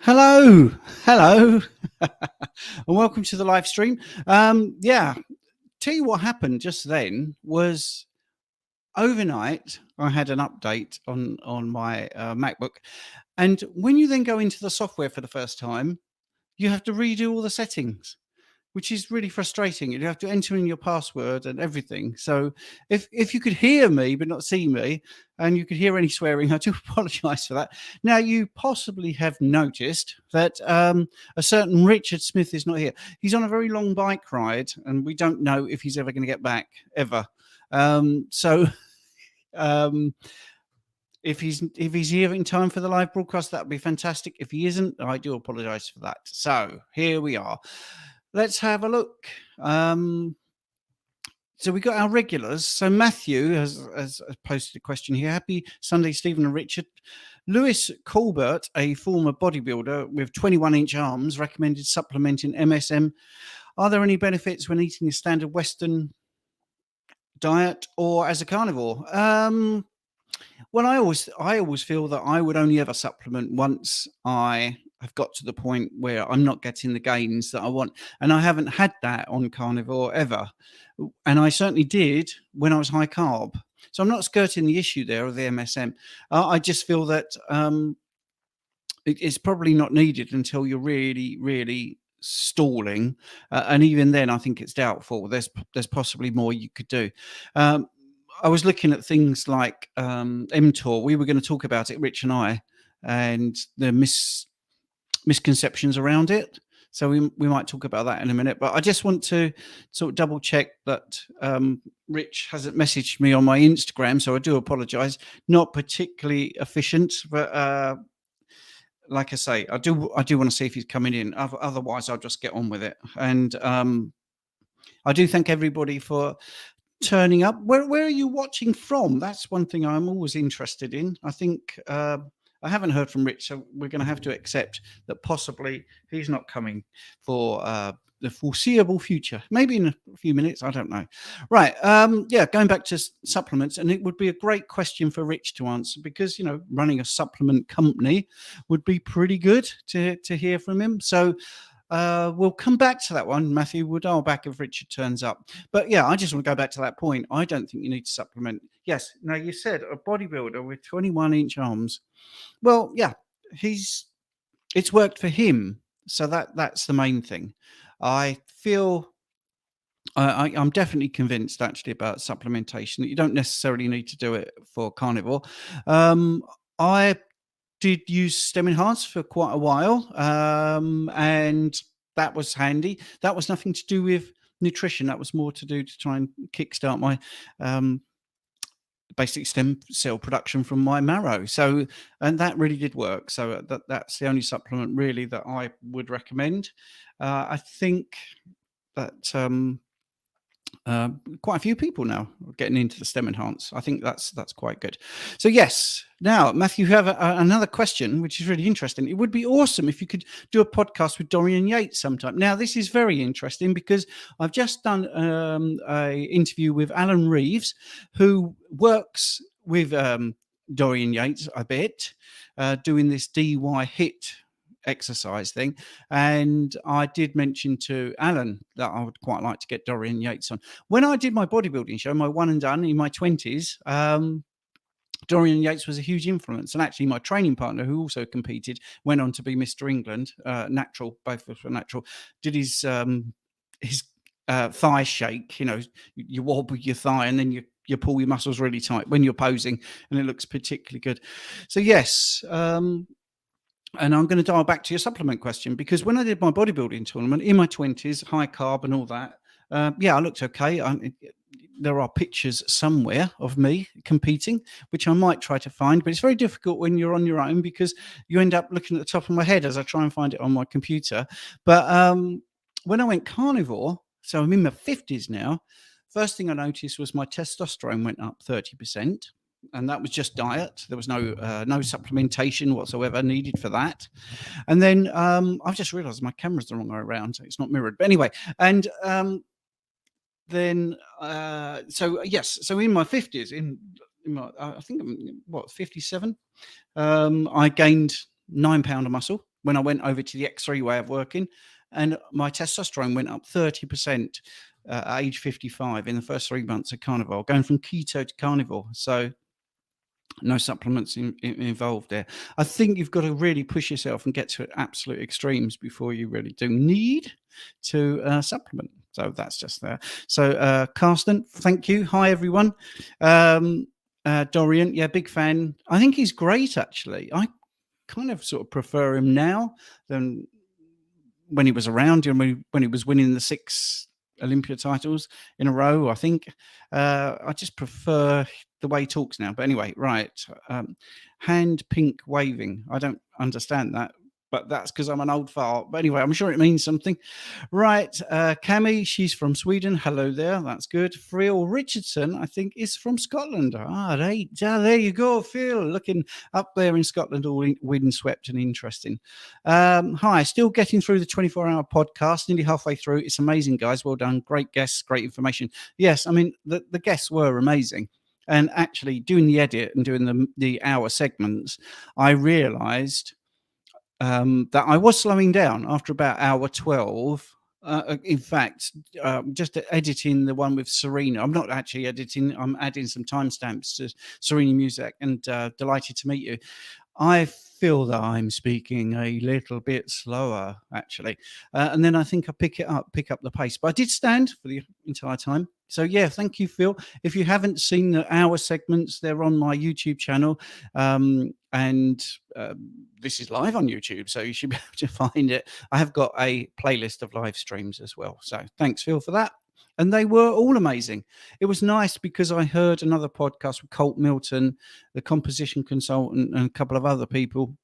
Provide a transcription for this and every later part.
Hello, hello, and welcome to the live stream. Yeah, tell you what happened just then was overnight. I had an update on my MacBook, and when you then go into the software for the first time, you have to redo all the settings, which is really frustrating. You have to enter in your password and everything. So if you could hear me but not see me, and you could hear any swearing, I do apologise for that. Now, you possibly have noticed that a certain Richard Smith is not here. He's on a very long bike ride, and we don't know if he's ever going to get back, ever. So if he's here in time for the live broadcast, that would be fantastic. If he isn't, I do apologise for that. So here we are. Let's have a look. So we got our regulars. So Matthew has posted a question here. Happy Sunday, Stephen and Richard. Lewis Colbert, a former bodybuilder with 21-inch arms, recommended supplementing MSM. Are there any benefits when eating a standard Western diet or as a carnivore? Well, I always feel that I would only ever supplement once I have got to the point where I'm not getting the gains that I want. And I haven't had that on carnivore ever. And I certainly did when I was high carb. So I'm not skirting the issue there of the MSM. I just feel that it's probably not needed until you're really, really stalling. And even then, I think it's doubtful. There's possibly more you could do. I was looking at things like MTOR. We were going to talk about it, Rich and I, and the misconceptions around it. So we might talk about that in a minute. But I just want to sort of double check that Rich hasn't messaged me on my Instagram. So I do apologise. Not particularly efficient, but like I say, I do want to see if he's coming in. Otherwise, I'll just get on with it. And I do thank everybody for turning up. Where are you watching from? That's one thing I'm always interested in. I think I haven't heard from Rich, so we're going to have to accept that possibly he's not coming for the foreseeable future. Maybe in a few minutes, I don't know. Right, yeah, going back to supplements, and it would be a great question for Rich to answer because, you know, running a supplement company would be pretty good to hear from him. So we'll come back to that one. Matthew, we'll dial back if Richard turns up. But yeah, I just want to go back to that point. I don't think you need to supplement. Yes. Now, you said a bodybuilder with 21-inch arms. Well, yeah, it's worked for him. So that's the main thing. I feel I'm definitely convinced actually about supplementation that you don't necessarily need to do it for carnivore. I did use Stem Enhance for quite a while, and that was handy. That was nothing to do with nutrition. That was more to do to try and kickstart my basic stem cell production from my marrow. So, and that really did work. So that's the only supplement really that I would recommend. I think that quite a few people now are getting into the Stem Enhance. I think that's quite good. So yes, now Matthew, you have another question, which is really interesting. It would be awesome if you could do a podcast with Dorian Yates sometime. Now this is very interesting because I've just done a interview with Alan Reeves, who works with Dorian Yates a bit, doing this DY HIT exercise thing, and I did mention to Alan that I would quite like to get Dorian Yates on. When I did my bodybuilding show, my one and done in my 20s, Dorian Yates was a huge influence, and actually my training partner, who also competed, went on to be Mr. England, natural, both of us were natural, did his thigh shake. You know, you wobble your thigh and then you pull your muscles really tight when you're posing, and it looks particularly good. So yes, and I'm going to dial back to your supplement question, because when I did my bodybuilding tournament in my 20s, high carb and all that, yeah, I looked okay. There are pictures somewhere of me competing, which I might try to find, but it's very difficult when you're on your own because you end up looking at the top of my head as I try and find it on my computer. But when I went carnivore, so I'm in my 50s now, first thing I noticed was my testosterone went up 30%. And that was just diet. There was no supplementation whatsoever needed for that. And then I've just realized my camera's the wrong way around, so it's not mirrored. But anyway, and then so yes, so in my 50s, in my, I think I'm 57, I gained 9 pounds of muscle. when I went over to the X3 way of working, and my testosterone went up 30% at age 55 in the first 3 months of Carnivore, going from keto to Carnivore. So no supplements involved there. I think you've got to really push yourself and get to absolute extremes before you really do need to supplement. So that's just there. So Carsten, thank you. Hi, everyone. Dorian, yeah, big fan. I think he's great, actually. I kind of sort of prefer him now than when he was around, when he was winning the 6 Olympia titles in a row, I think. I just prefer the way he talks now. But anyway, right. Hand pink waving. I don't understand that, but that's because I'm an old fart. But anyway, I'm sure it means something. Right. Cami, she's from Sweden. Hello there. That's good. Phil Richardson, I think, is from Scotland. Right. There you go, Phil. Looking up there in Scotland, all windswept and interesting. Hi. Still getting through the 24-hour podcast, nearly halfway through. It's amazing, guys. Well done. Great guests, great information. Yes, I mean, the guests were amazing. And actually, doing the edit and doing the hour segments, I realised that I was slowing down after about hour 12. In fact, just editing the one with Serena. I'm not actually editing. I'm adding some timestamps to Serena Music and Delighted to Meet You. I feel that I'm speaking a little bit slower, actually. And then I think I pick up the pace. But I did stand for the entire time. So, yeah, thank you, Phil. If you haven't seen the hour segments, they're on my YouTube channel. And this is live on YouTube, so you should be able to find it. I have got a playlist of live streams as well. So thanks, Phil, for that. And they were all amazing. It was nice because I heard another podcast with Colt Milton, the composition consultant, and a couple of other people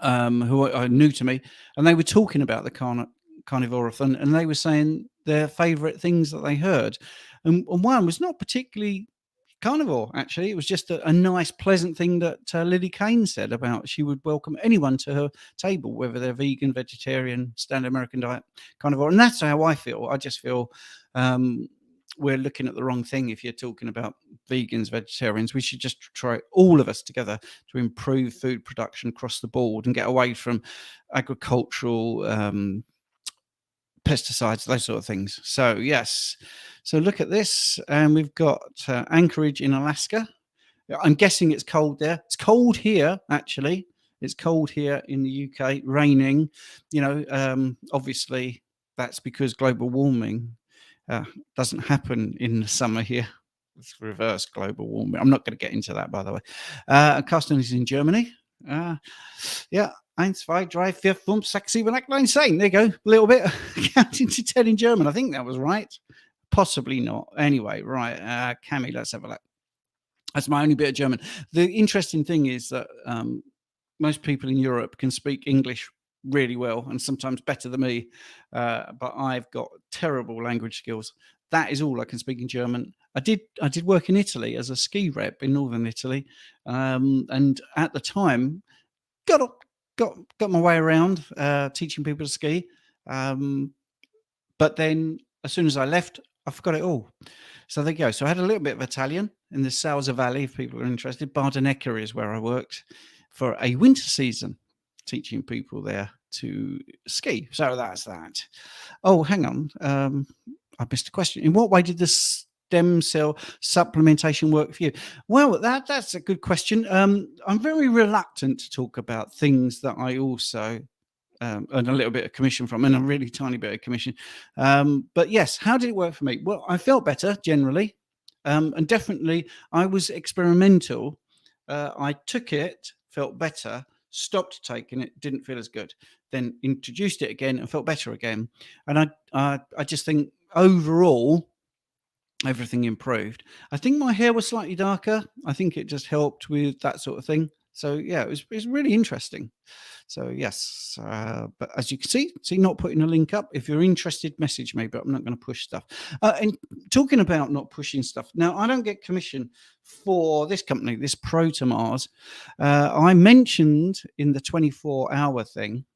who are new to me. And they were talking about the Carnivore-a-thon, and they were saying their favourite things that they heard. And one was not particularly Carnivore, actually. It was just a nice, pleasant thing that Lily Kane said about she would welcome anyone to her table, whether they're vegan, vegetarian, standard American diet, Carnivore. And that's how I feel. I just feel we're looking at the wrong thing if you're talking about vegans, vegetarians. We should just try all of us together to improve food production across the board and get away from agricultural pesticides, those sort of things. So yes, so look at this, and we've got Anchorage in Alaska. I'm guessing it's cold there. It's cold here, actually. It's cold here in the UK, raining. Obviously that's because global warming doesn't happen in the summer here. It's reverse global warming. I'm not going to get into that, by the way. Carsten is in Germany. Yeah. 1, 2, 3, 4, 5, 6, 7, 8, 9, 10. There you go. A little bit. Counting to 10 in German. I think that was right. Possibly not. Anyway, right. Cami, let's have a look. That's my only bit of German. The interesting thing is that most people in Europe can speak English really well and sometimes better than me. But I've got terrible language skills. That is all I can speak in German. I did work in Italy as a ski rep in northern Italy. And at the time, got my way around teaching people to ski. But then as soon as I left, I forgot it all. So there you go. So I had a little bit of Italian in the Sausa Valley, if people are interested. Bardonecchia is where I worked for a winter season, teaching people there to ski. So that's that. Oh, hang on. I missed a question. In what way did the stem cell supplementation work for you? Well, that's a good question. I'm very reluctant to talk about things that I also earn a little bit of commission from, and a really tiny bit of commission. But yes, how did it work for me? Well, I felt better generally, and definitely I was experimental. I took it, felt better, stopped taking it, didn't feel as good, then introduced it again and felt better again. And I just think overall everything improved. I think my hair was slightly darker. I think it just helped with that sort of thing. So yeah, it was really interesting. So yes, but as you can see, not putting a link up. If you're interested, message me, but I'm not going to push stuff. And talking about not pushing stuff, now I don't get commission for this company, this Protomars. I mentioned in the 24-hour thing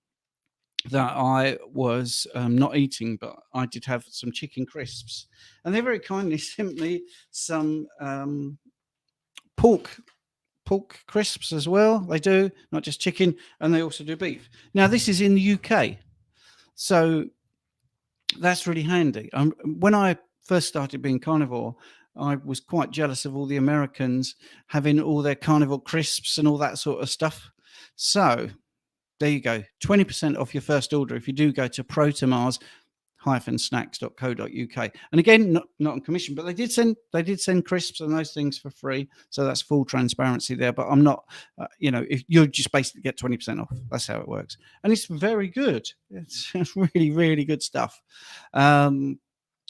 that I was not eating, but I did have some chicken crisps, and they very kindly sent me some pork pork crisps as well. They do, not just chicken, and they also do beef. Now, this is in the UK, so that's really handy. When I first started being carnivore, I was quite jealous of all the Americans having all their carnivore crisps and all that sort of stuff. So there you go, 20% off your first order if you do go to protomars-snacks.co.uk. And again, not on commission, but they did send crisps and those things for free, so that's full transparency there. But I'm not, if you just basically get 20% off, that's how it works, and it's very good. It's really, really good stuff.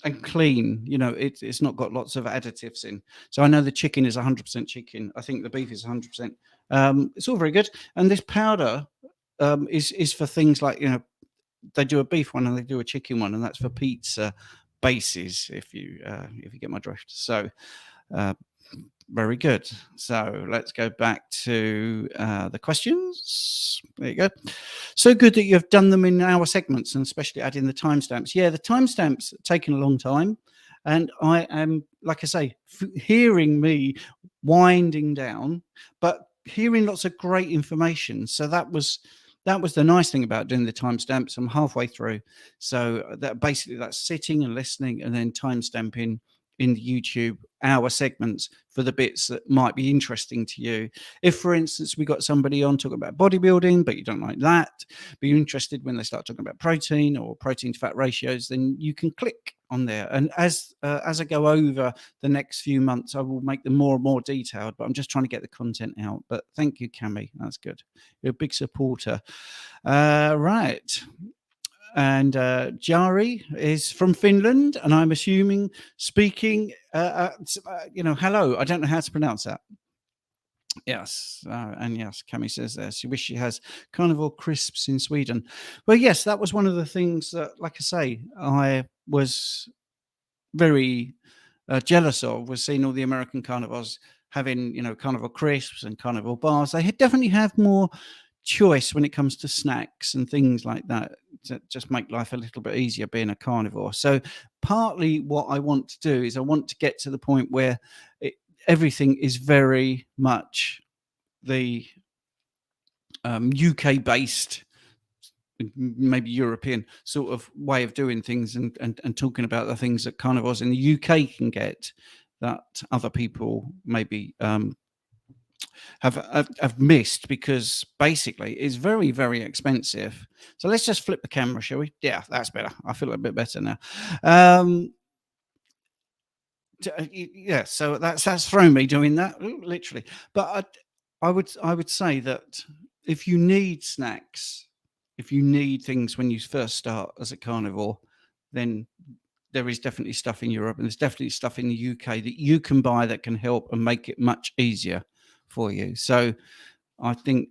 And clean, it's not got lots of additives in. So I know the chicken is 100% chicken. I think the beef is 100%. It's all very good. And this powder is for things like, they do a beef one and they do a chicken one, and that's for pizza bases, if you get my drift. So very good. So let's go back to the questions. There you go. So good that you've done them in our segments, and especially adding the timestamps. Yeah, the timestamps taken a long time, and I am, like I say, hearing me winding down, but hearing lots of great information. So that was the nice thing about doing the timestamps. I'm halfway through, so that's sitting and listening, and then timestamping in the YouTube our segments for the bits that might be interesting to you. If, for instance, we got somebody on talking about bodybuilding, but you don't like that, but you're interested when they start talking about protein or protein to fat ratios, then you can click on there. And as I go over the next few months, I will make them more and more detailed, but I'm just trying to get the content out. But thank you, Cami. That's good. You're a big supporter. Right. And Jari is from Finland, and I'm assuming speaking, hello. I don't know how to pronounce that. Yes, and yes, Cami says there she wishes she has carnivore crisps in Sweden. Well, yes, that was one of the things that, like I say, I was very jealous of, was seeing all the American carnivores having, carnivore crisps and carnivore bars. They definitely have more choice when it comes to snacks and things like that to just make life a little bit easier being a carnivore. So partly what I want to do is I want to get to the point where everything is very much the UK based, maybe European sort of way of doing things, and talking about the things that carnivores in the UK can get that other people maybe have missed, because basically it's very, very expensive. So let's just flip the camera, shall we? Yeah, that's better. I feel a bit better now. Yeah, so that's thrown me doing that, literally. But I would say that if you need snacks, if you need things when you first start as a carnivore, then there is definitely stuff in Europe, and there's definitely stuff in the UK that you can buy that can help and make it much easier for you. So I think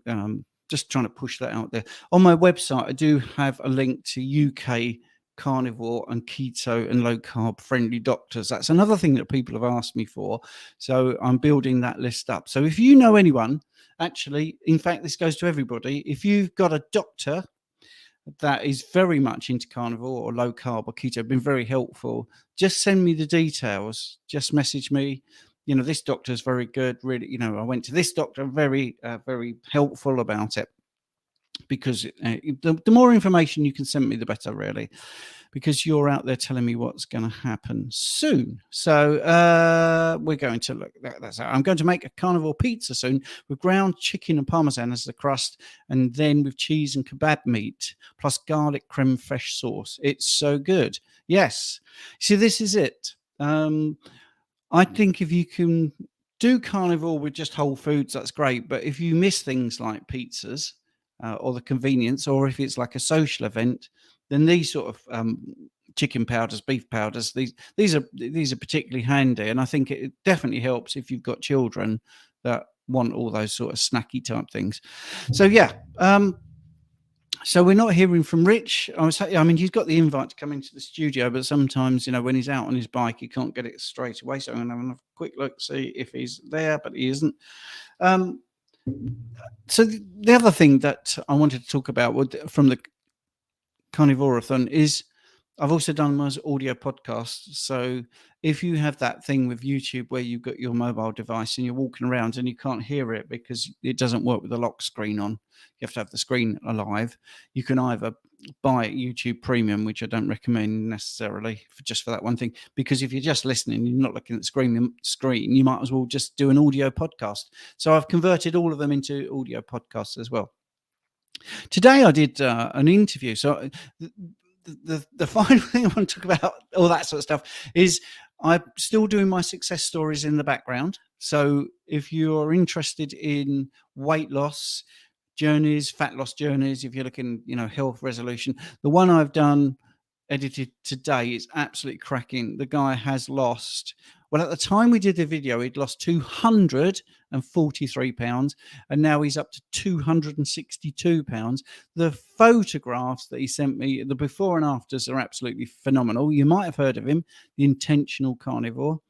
just trying to push that out there. On my website, I do have a link to UK carnivore and keto and low carb friendly doctors. That's another thing that people have asked me for. So I'm building that list up. So if you know anyone, actually, in fact, this goes to everybody. If you've got a doctor that is very much into carnivore or low carb or keto, been very helpful, just send me the details. Just message me. This doctor is very good. Really, I went to this doctor, very, very helpful about it. Because the more information you can send me, the better, really, because you're out there telling me what's going to happen soon. So we're going to look. I'm going to make a carnivore pizza soon with ground chicken and parmesan as the crust, and then with cheese and kebab meat plus garlic creme fraiche sauce. It's so good. Yes. See, this is it. I think if you can do carnivore with just whole foods, that's great. But if you miss things like pizzas, or the convenience, or if it's like a social event, then these sort of chicken powders, beef powders, these are particularly handy. And I think it definitely helps if you've got children that want all those sort of snacky type things. So yeah, so we're not hearing from Rich. He's got the invite to come into the studio, but sometimes, when he's out on his bike, he can't get it straight away. So I'm going to have a quick look, see if he's there, but he isn't. So the other thing that I wanted to talk about from the Carnivorathon is I've also done my audio podcasts. So if you have that thing with YouTube where you've got your mobile device and you're walking around and you can't hear it because it doesn't work with the lock screen on, you have to have the screen alive. You can either buy YouTube Premium, which I don't recommend necessarily for that one thing, because if you're just listening, you're not looking at the screen, you might as well just do an audio podcast. So I've converted all of them into audio podcasts as well. Today I did an interview. So the final thing I want to talk about, all that sort of stuff, is I'm still doing my success stories in the background. So if you're interested in weight loss journeys, fat loss journeys, if you're looking, health resolution, the one I've done edited today is absolutely cracking. The guy has lost, well, at the time we did the video, he'd lost 243 pounds, and now he's up to 262 pounds. The photographs that he sent me, the before and afters, are absolutely phenomenal. You might have heard of him, the Intentional Carnivore,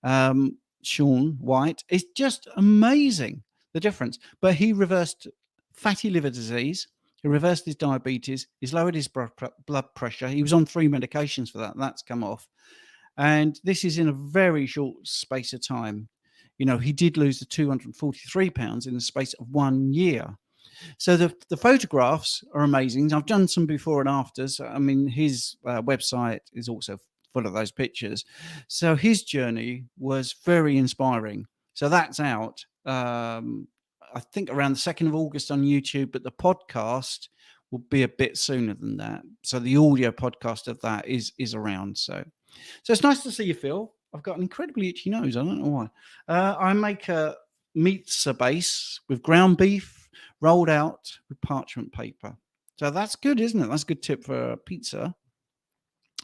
Sean White. It's just amazing, the difference. But he reversed fatty liver disease. He reversed his diabetes. He's lowered his blood pressure. He was on 3 medications for that. That's come off. And this is in a very short space of time. He did lose the 243 pounds in the space of 1 year. So the photographs are amazing. I've done some before and afters. I mean, his website is also full of those pictures. So his journey was very inspiring. So that's out. I think around the 2nd of August on YouTube, but the podcast will be a bit sooner than that. So the audio podcast of that is around. So it's nice to see you, Phil. I've got an incredibly itchy nose. I don't know why. I make a pizza base with ground beef rolled out with parchment paper. So that's good, isn't it? That's a good tip for pizza.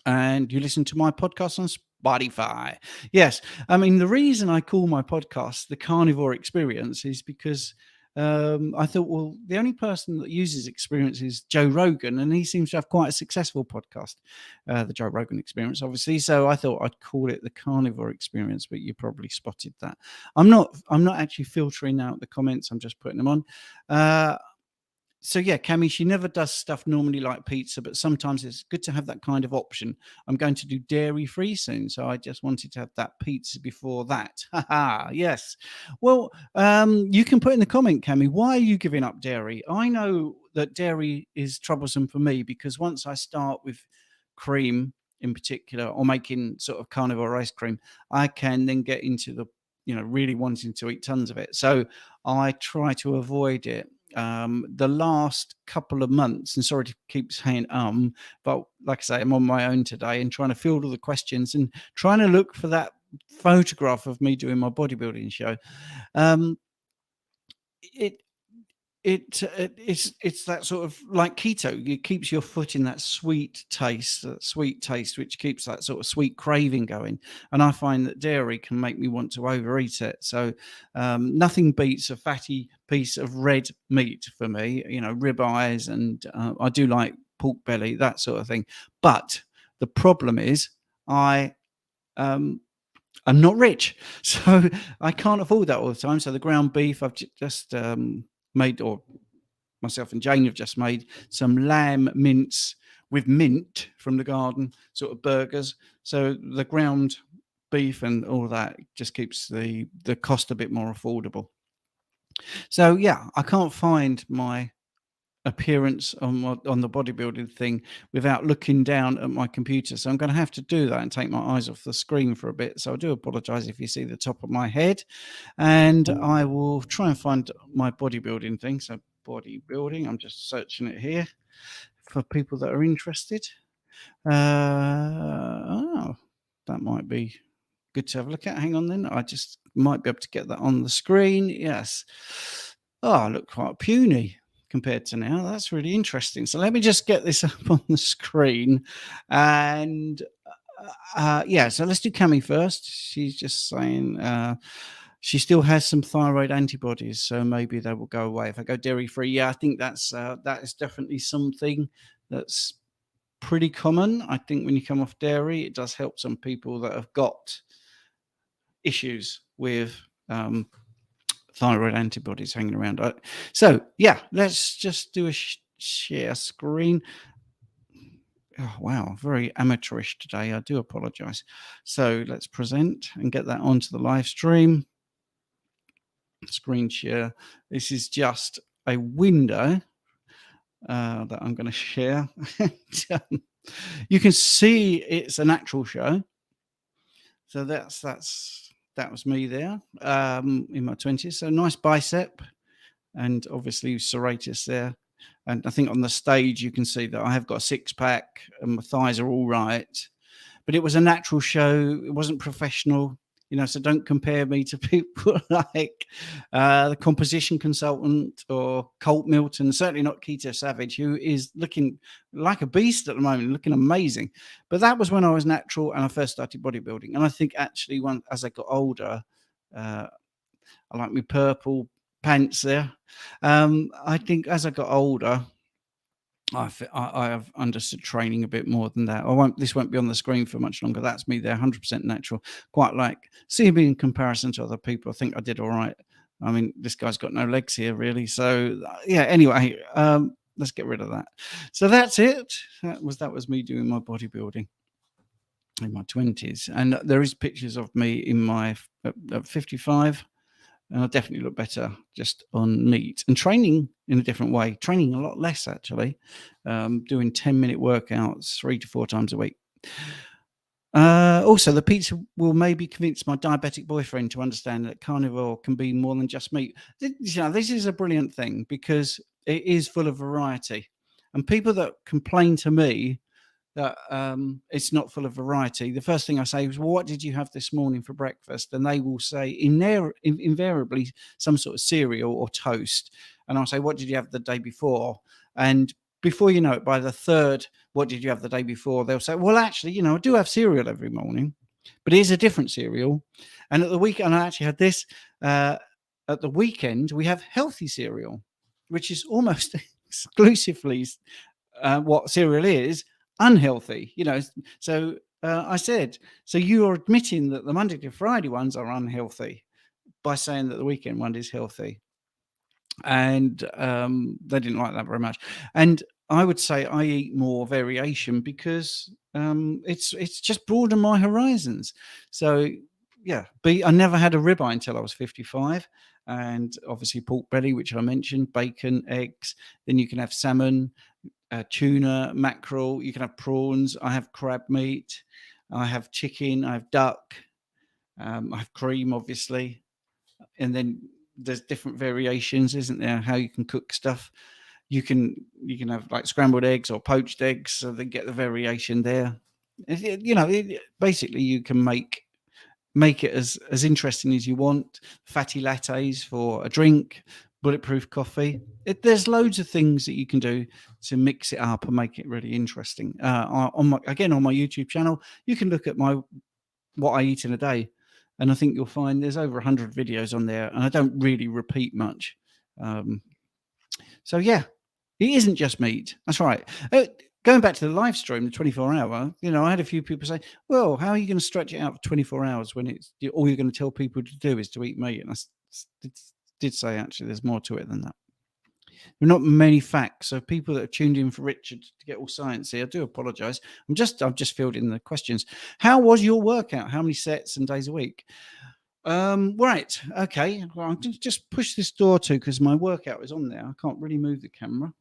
And you listen to my podcast on Spotify. Yes. I mean, the reason I call my podcast the Carnivore Experience is because I thought, well, the only person that uses experience is Joe Rogan, and he seems to have quite a successful podcast, the Joe Rogan Experience, obviously. So I thought I'd call it the Carnivore Experience, but you probably spotted that. I'm not actually filtering out the comments. I'm just putting them on. So yeah, Cami, she never does stuff normally like pizza, but sometimes it's good to have that kind of option. I'm going to do dairy-free soon, so I just wanted to have that pizza before that. Haha, yes. Well, you can put in the comment, Cami, why are you giving up dairy? I know that dairy is troublesome for me because once I start with cream in particular, or making sort of carnivore ice cream, I can then get into the, really wanting to eat tons of it. So I try to avoid it. The last couple of months, and sorry to keep saying but like I say, I'm on my own today and trying to field all the questions and trying to look for that photograph of me doing my bodybuilding show. It's that sort of like keto. It keeps your foot in that sweet taste, which keeps that sort of sweet craving going. And I find that dairy can make me want to overeat it. So nothing beats a fatty piece of red meat for me, ribeyes, and I do like pork belly, that sort of thing. But the problem is I'm not rich, so I can't afford that all the time. So the ground beef I've just made, or myself and Jane have just made some lamb mince with mint from the garden, sort of burgers. So the ground beef and all that just keeps the cost a bit more affordable. So yeah, I can't find my appearance on the bodybuilding thing without looking down at my computer. So I'm going to have to do that and take my eyes off the screen for a bit. So I do apologize if you see the top of my head, and I will try and find my bodybuilding thing. So bodybuilding, I'm just searching it here for people that are interested. Oh, that might be good to have a look at. Hang on then. I just might be able to get that on the screen. Yes. Oh, I look quite puny compared to now. That's really interesting. So let me just get this up on the screen. And yeah, so let's do Cami first. She's just saying she still has some thyroid antibodies, so maybe they will go away if I go dairy free. Yeah, I think that is definitely something that's pretty common. I think when you come off dairy, it does help some people that have got issues with thyroid antibodies hanging around. So yeah, let's just do a share screen. Oh, wow, very amateurish today. I do apologize. So let's present and get that onto the live stream. Screen share. This is just a window that I'm going to share. You can see it's an actual show. So that was me there in my 20s. So nice bicep, and obviously serratus there. And I think on the stage you can see that I have got a six pack and my thighs are all right. But it was a natural show. It wasn't professional, so don't compare me to people like the composition consultant or Colt Milton, certainly not Keto Savage, who is looking like a beast at the moment, looking amazing. But that was when I was natural and I first started bodybuilding. And I think actually as I got older, I like my purple pants there. I think as I got older, I have understood training a bit more than that. This won't be on the screen for much longer. That's me there, 100% natural. Quite like seeing me in comparison to other people. I think I did all right. I mean, this guy's got no legs here, really. So yeah. Anyway, let's get rid of that. So that's it. That was me doing my bodybuilding in my 20s, and there is pictures of me in my at 55. And I definitely look better just on meat and training in a different way, training a lot less actually, doing 10-minute workouts 3 to 4 times a week. Also, the pizza will maybe convince my diabetic boyfriend to understand that carnivore can be more than just meat. This is a brilliant thing because it is full of variety. And people that complain to me that it's not full of variety, the first thing I say is, well, what did you have this morning for breakfast? And they will say invariably some sort of cereal or toast. And I'll say, what did you have the day before? And before you know it, by the third, what did you have the day before? They'll say, well, actually, I do have cereal every morning, but it is a different cereal. And at the weekend, I actually had this. At the weekend, we have healthy cereal, which is almost exclusively what cereal is. Unhealthy, so I said, so you're admitting that the Monday to Friday ones are unhealthy by saying that the weekend one is healthy. And they didn't like that very much. And I would say I eat more variation because it's just broadened my horizons. So yeah, I never had a ribeye until I was 55. And obviously pork belly, which I mentioned, bacon, eggs. Then you can have salmon, tuna, mackerel. You can have prawns. I have crab meat. I have chicken. I have duck. I have cream, obviously. And then there's different variations, isn't there? How you can cook stuff. You can have like scrambled eggs or poached eggs, so they get the variation there. Basically, you can make it as interesting as you want. Fatty lattes for a drink, bulletproof coffee. There's loads of things that you can do to mix it up and make it really interesting. On my YouTube channel, you can look at what I eat in a day, and I think you'll find there's over 100 videos on there, and I don't really repeat much. So yeah, it isn't just meat. That's right. Going back to the live stream, the 24-hour, I had a few people say, well, how are you going to stretch it out for 24 hours when all you're going to tell people to do is to eat meat? And I did say, actually, there's more to it than that. There are not many facts. So people that have tuned in for Richard to get all sciencey, I do apologize. I've just filled in the questions. How was your workout? How many sets and days a week? Right. Okay. Well, I'm going to just push this door too because my workout is on there. I can't really move the camera.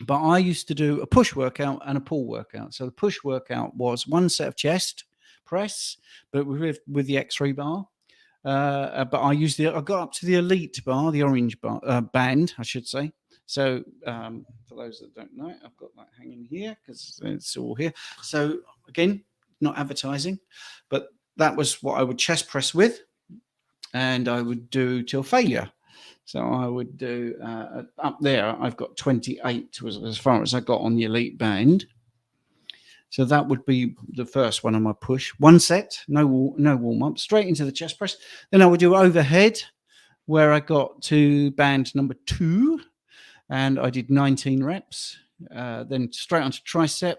But I used to do a push workout and a pull workout. So the push workout was 1 set of chest press, but with the X3 bar. But I got up to the elite bar, the orange bar band, I should say. So for those that don't know, I've got that hanging here because it's all here. So again, not advertising, but that was what I would chest press with, and I would do till failure. So I would do up there. I've got 28 was as far as I got on the elite band. So that would be the first one on my push. 1 set, no warm up, straight into the chest press. Then I would do overhead, where I got to band number 2, and I did 19 reps. Then straight onto tricep,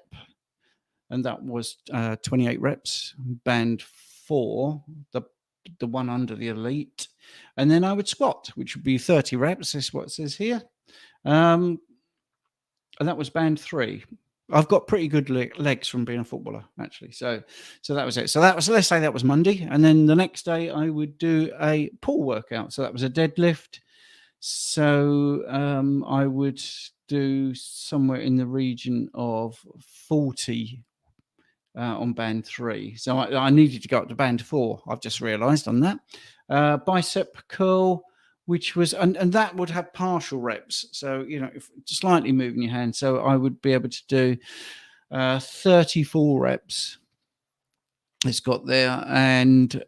and that was 28 reps. Band 4, the one under the elite, and then I would squat, which would be 30 reps. This is what it says here. And that was band 3. I've got pretty good legs from being a footballer, actually. So that was it. So that was, let's say that was Monday, and then the next day I would do a pull workout. So that was a deadlift. So I would do somewhere in the region of 40 on band 3. So I needed to go up to band 4. I've just realised on that. Bicep curl, which was, and that would have partial reps. So, slightly moving your hand. So I would be able to do 34 reps. It's got there, and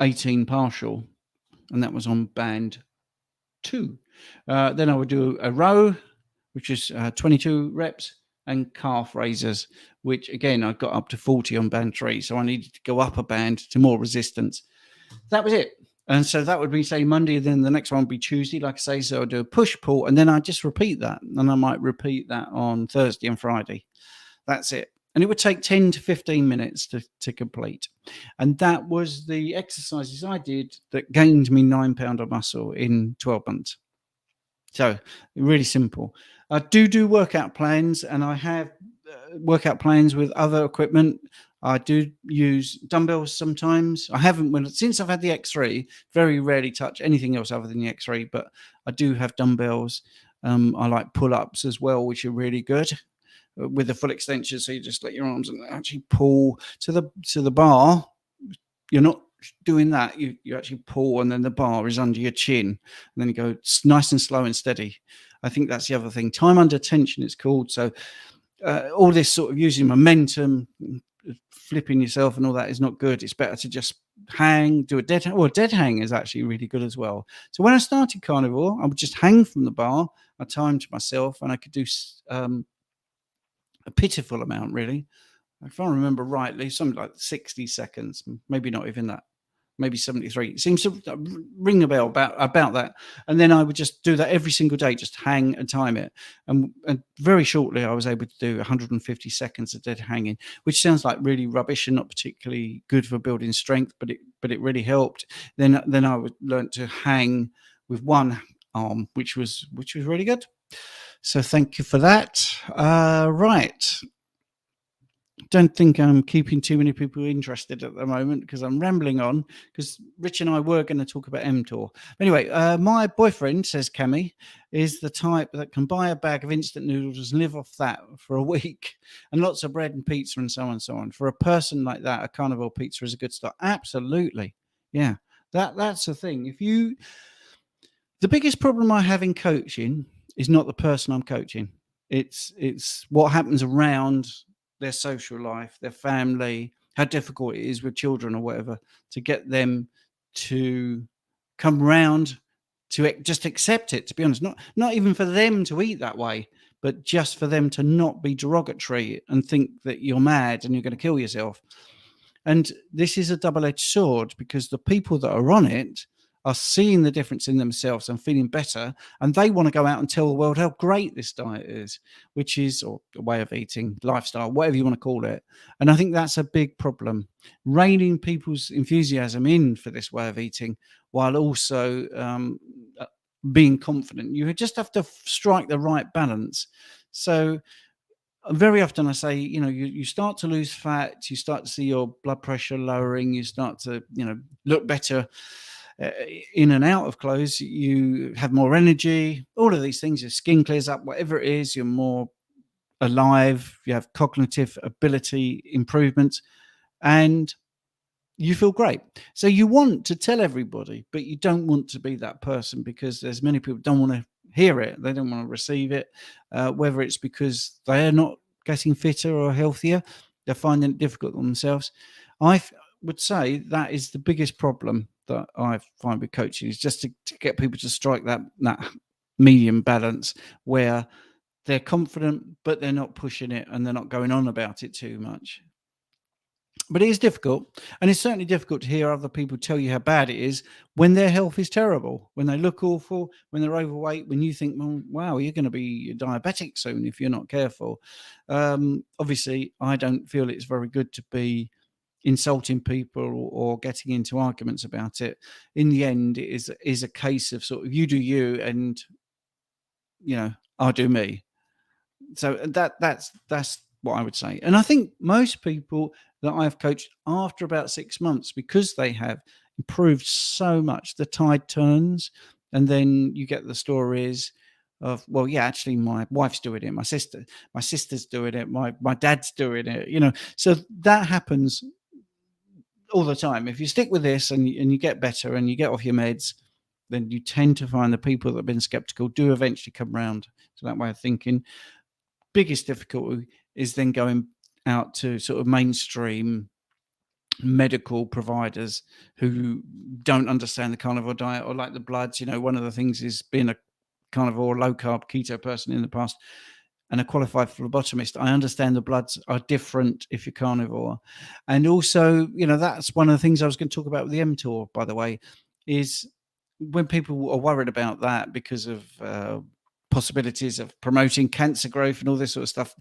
18 partial. And that was on band 2. Then I would do a row, which is 22 reps, and calf raises, which again I got up to 40 on band 3. So I needed to go up a band to more resistance. That was it. And so that would be, say, Monday. Then the next one would be Tuesday, like I say. So I'd do a push pull, and then I just repeat that, and I might repeat that on Thursday and Friday. That's it. And it would take 10 to 15 minutes to complete. And that was the exercises I did that gained me 9 pounds of muscle in 12 months. So really simple. I do workout plans, and I have workout plans with other equipment. I do use dumbbells sometimes. I haven't, since I've had the X3, very rarely touch anything else other than the X3, but I do have dumbbells. I like pull-ups as well, which are really good with the full extension. So you just let your arms and actually pull to the bar. You're not doing that. You actually pull, and then the bar is under your chin, and then you go nice and slow and steady. I think that's the other thing. Time under tension, it's called. So all this sort of using momentum, flipping yourself and all that is not good. It's better to just hang, do a dead hang. Well, a dead hang is actually really good as well. So when I started Carnivore, I would just hang from the bar. I timed myself, and I could do a pitiful amount, really. If I remember rightly, something like 60 seconds, maybe not even that, maybe 73. It seems to ring a bell about that. And then I would just do that every single day, just hang and time it. And very shortly, I was able to do 150 seconds of dead hanging, which sounds like really rubbish and not particularly good for building strength, but it really helped. Then I would learn to hang with one arm, which was really good. So thank you for that. Right. Don't think I'm keeping too many people interested at the moment, because I'm rambling on, because Rich and I were going to talk about MTOR. Anyway, my boyfriend, says Cami, is the type that can buy a bag of instant noodles and live off that for a week, and lots of bread and pizza and so on and so on. For a person like that, a Carnival pizza is a good start. Absolutely. Yeah, that's the thing. The biggest problem I have in coaching is not the person I'm coaching. It's what happens around their social life, their family, how difficult it is with children or whatever, to get them to come round to just accept it, to be honest. Not even for them to eat that way, but just for them to not be derogatory and think that you're mad and you're going to kill yourself. And this is a double-edged sword, because the people that are on it are seeing the difference in themselves and feeling better, and they want to go out and tell the world how great this diet is, which is, or a way of eating, lifestyle, whatever you want to call it. And I think that's a big problem, reining people's enthusiasm in for this way of eating, while also being confident. You just have to strike the right balance. So very often I say, you start to lose fat, you start to see your blood pressure lowering, you start to, look better in and out of clothes, you have more energy, all of these things, your skin clears up, whatever it is, you're more alive, you have cognitive ability improvements, and you feel great. So you want to tell everybody, but you don't want to be that person, because there's many people don't want to hear it, they don't want to receive it, whether it's because they are not getting fitter or healthier, they're finding it difficult themselves. I would say that is the biggest problem that I find with coaching, is just to get people to strike that medium balance where they're confident, but they're not pushing it and they're not going on about it too much. But it is difficult, and it's certainly difficult to hear other people tell you how bad it is when their health is terrible, when they look awful, when they're overweight, when you think, well, wow, you're going to be diabetic soon if you're not careful. Obviously, I don't feel it's very good to be insulting people or getting into arguments about it. In the end, it is a case of sort of you do you, and I'll do me. So that's what I would say. And I think most people that I've coached after about 6 months, because they have improved so much, the tide turns, and then you get the stories of, well, yeah, actually my wife's doing it, my sister's doing it, my dad's doing it, so that happens all the time. If you stick with this and you get better and you get off your meds, then you tend to find the people that have been skeptical do eventually come around to that way of thinking. Biggest difficulty is then going out to sort of mainstream medical providers who don't understand the carnivore diet or like the bloods. One of the things is being a carnivore, low carb, keto person in the past and a qualified phlebotomist. I understand the bloods are different if you're carnivore. And also, that's one of the things I was going to talk about with the MTOR, by the way, is when people are worried about that because of possibilities of promoting cancer growth and all this sort of stuff,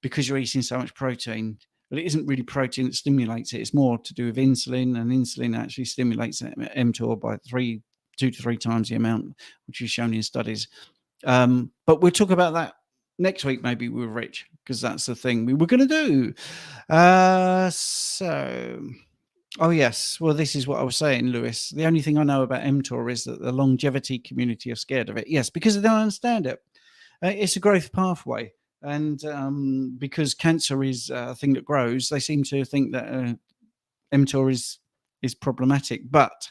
because you're eating so much protein. But it isn't really protein that stimulates it. It's more to do with insulin, and insulin actually stimulates mTOR by 2 to 3 times the amount, which is shown in studies. But we'll talk about that next week, maybe with Rich, because that's the thing we were going to do. Oh, yes. Well, this is what I was saying, Lewis. The only thing I know about mTOR is that the longevity community are scared of it. Yes, because they don't understand it. It's a growth pathway. And because cancer is a thing that grows, they seem to think that mTOR is problematic. But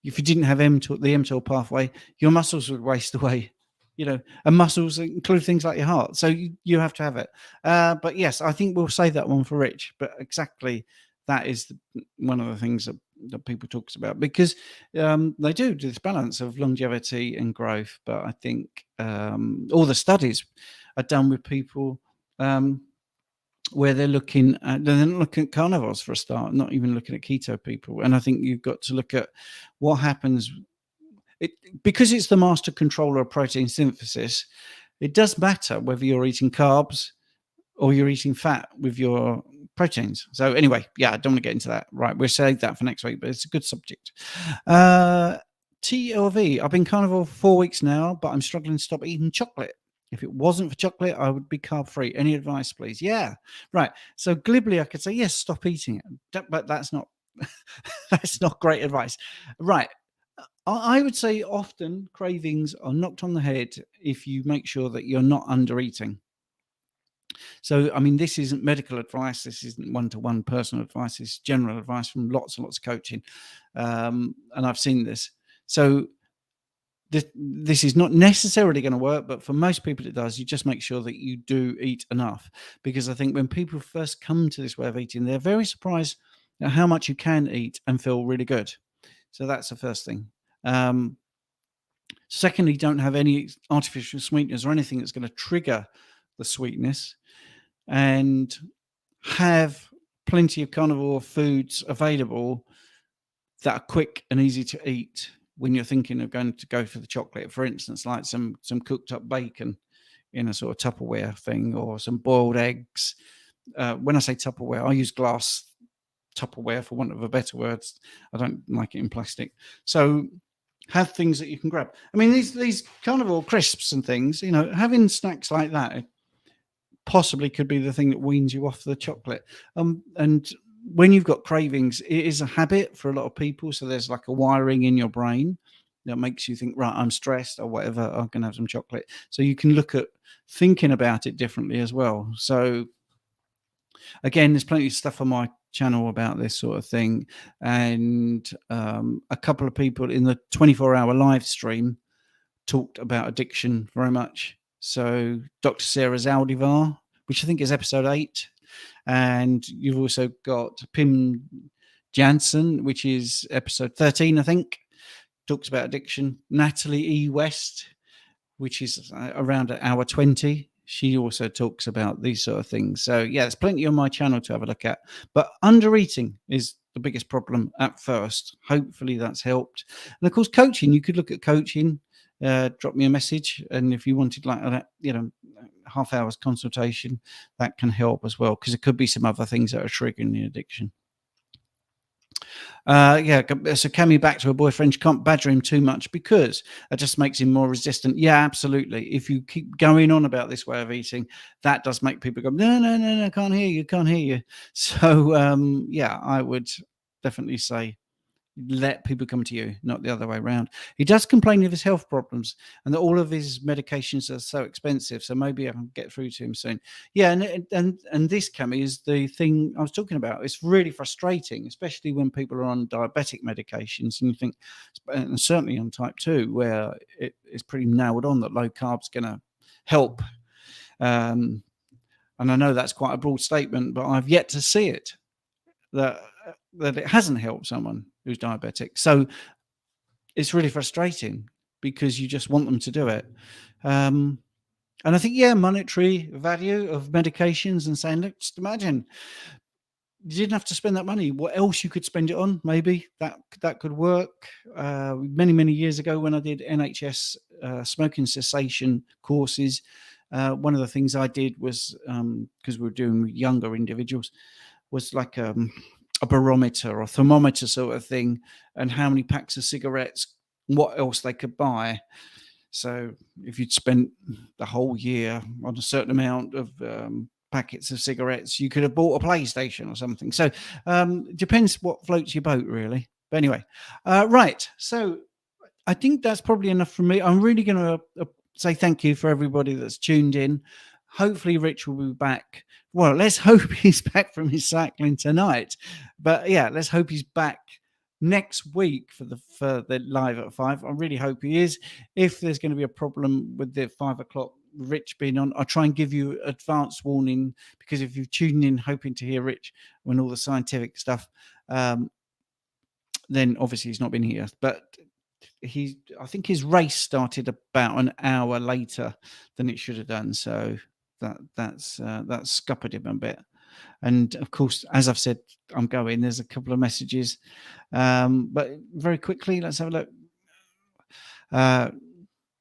if you didn't have the mTOR pathway, your muscles would waste away. And muscles include things like your heart. So you have to have it. But yes, I think we'll save that one for Rich. But exactly, that is one of the things that people talks about, because they do this balance of longevity and growth. But I think all the studies are done with people where they're not looking at carnivores for a start, not even looking at keto people. And I think you've got to look at what happens. Because it's the master controller of protein synthesis, it does matter whether you're eating carbs or you're eating fat with your proteins. So anyway, yeah, I don't want to get into that. Right, we'll save that for next week, but it's a good subject. TLV, I've been carnivore for 4 weeks now, but I'm struggling to stop eating chocolate. If it wasn't for chocolate, I would be carb-free. Any advice, please? Yeah, right. So glibly, I could say, yes, stop eating it. But that's not that's not great advice. Right. I would say often cravings are knocked on the head if you make sure that you're not under eating. So, I mean, this isn't medical advice. This isn't one-to-one personal advice. It's general advice from lots and lots of coaching. And I've seen this. So this is not necessarily going to work, but for most people it does. You just make sure that you do eat enough, because I think when people first come to this way of eating, they're very surprised at how much you can eat and feel really good. So that's the first thing. Secondly, don't have any artificial sweeteners or anything that's going to trigger the sweetness, and have plenty of carnivore foods available that are quick and easy to eat when you're thinking of going to go for the chocolate. For instance, like some cooked up bacon in a sort of Tupperware thing, or some boiled eggs. When I say Tupperware, I use glass Tupperware for want of a better word. I don't like it in plastic. So have things that you can grab. I mean, these carnivore crisps and things, having snacks like that possibly could be the thing that weans you off the chocolate. And when you've got cravings, it is a habit for a lot of people. So there's like a wiring in your brain that makes you think, right, I'm stressed or whatever, I'm going to have some chocolate. So you can look at thinking about it differently as well. So again, there's plenty of stuff on my channel about this sort of thing. And a couple of people in the 24-hour live stream talked about addiction very much. So Dr. Sarah Zaldivar, which I think is episode 8. And you've also got Pim Jansen, which is episode 13, I think, talks about addiction. Natalie E. West, which is around hour 20. She also talks about these sort of things. So yeah, there's plenty on my channel to have a look at. But under eating is the biggest problem at first. Hopefully that's helped. And of course, coaching, you could look at coaching. Drop me a message, and if you wanted like half hour's consultation, that can help as well, because it could be some other things that are triggering the addiction. Yeah, so Cami back to her boyfriend. She can't badger him too much because it just makes him more resistant. Yeah, absolutely. If you keep going on about this way of eating, that does make people go, no, no, no, no, can't hear you, can't hear you. So, yeah, I would definitely say let people come to you, not the other way around. He does complain of his health problems and that all of his medications are so expensive. So maybe I can get through to him soon. Yeah, and this, Cami, is the thing I was talking about. It's really frustrating, especially when people are on diabetic medications, and you think, and certainly on type 2, where it's pretty nailed on that low carb's going to help. And I know that's quite a broad statement, but I've yet to see it that it hasn't helped someone who's diabetic. So it's really frustrating because you just want them to do it. And I think, yeah, monetary value of medications and saying, look, just imagine you didn't have to spend that money. What else you could spend it on? Maybe that could work. Many years ago, when I did NHS smoking cessation courses, one of the things I did was, because we were doing with younger individuals, was like a barometer or thermometer sort of thing, and how many packs of cigarettes, what else they could buy. So if you'd spent the whole year on a certain amount of packets of cigarettes, you could have bought a PlayStation or something. So depends what floats your boat, really. But anyway, right. So I think that's probably enough from me. I'm really going to say thank you for everybody that's tuned in. Hopefully Rich will be back. Well, let's hope he's back from his cycling tonight. But yeah, let's hope he's back next week for the live at 5. I really hope he is. If there's going to be a problem with the 5 o'clock Rich being on, I'll try and give you advance warning, because if you've tuned in hoping to hear Rich when all the scientific stuff, then obviously he's not been here. But I think his race started about an hour later than it should have done. So that's scuppered him a bit. And of course, as I've said, I'm going. There's a couple of messages, but very quickly, let's have a look.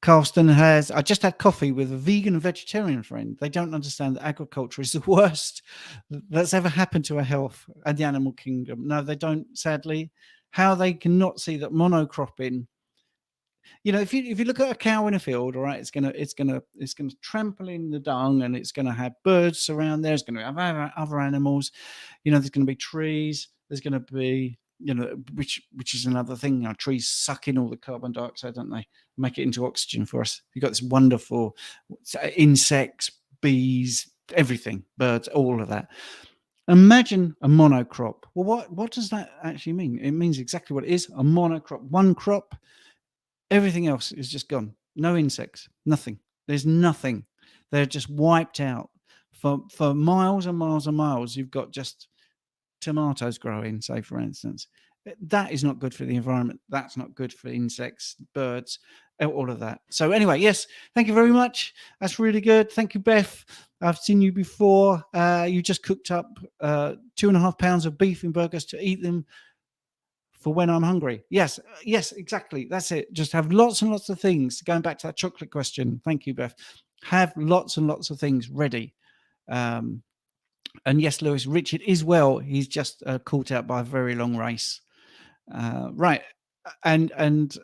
Carlston has, I just had coffee with a vegan and vegetarian friend. They don't understand that agriculture is the worst that's ever happened to our health and the animal kingdom. No, they don't, sadly. How they cannot see that monocropping, you know, if you look at a cow in a field, all right, it's gonna trample in the dung, and it's gonna have birds around there. It's gonna have other animals. You know, there's gonna be trees. There's gonna be, you know, which is another thing. You know, trees suck in all the carbon dioxide, don't they? Make it into oxygen for us. You've got this wonderful insects, bees, everything, birds, all of that. Imagine a monocrop. Well, what does that actually mean? It means exactly what it is: a monocrop, one crop. Everything else is just gone. No insects, nothing. There's nothing. They're just wiped out. For miles and miles and miles, you've got just tomatoes growing, say, for instance. That is not good for the environment. That's not good for insects, birds, all of that. So anyway, yes, thank you very much. That's really good. Thank you, Beth. I've seen you before. You just cooked up 2.5 pounds of beef in burgers to eat them for when I'm hungry. Yes, exactly. That's it. Just have lots and lots of things. Going back to that chocolate question. Thank you, Beth. Have lots and lots of things ready. And yes, Lewis, Richard is well. He's just caught out by a very long race. Right. And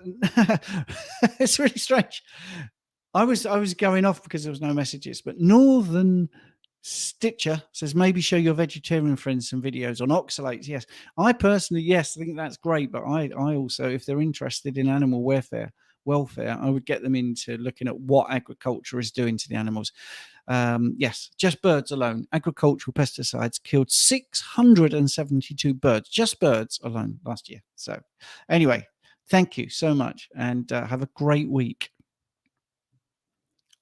it's really strange. I was going off because there was no messages, but Northern Stitcher says maybe show your vegetarian friends some videos on oxalates. Yes, I personally, yes, I think that's great. But I also, if they're interested in animal welfare, I would get them into looking at what agriculture is doing to the animals. Yes, just birds alone. Agricultural pesticides killed 672 birds, just birds alone last year. So anyway, thank you so much, and have a great week.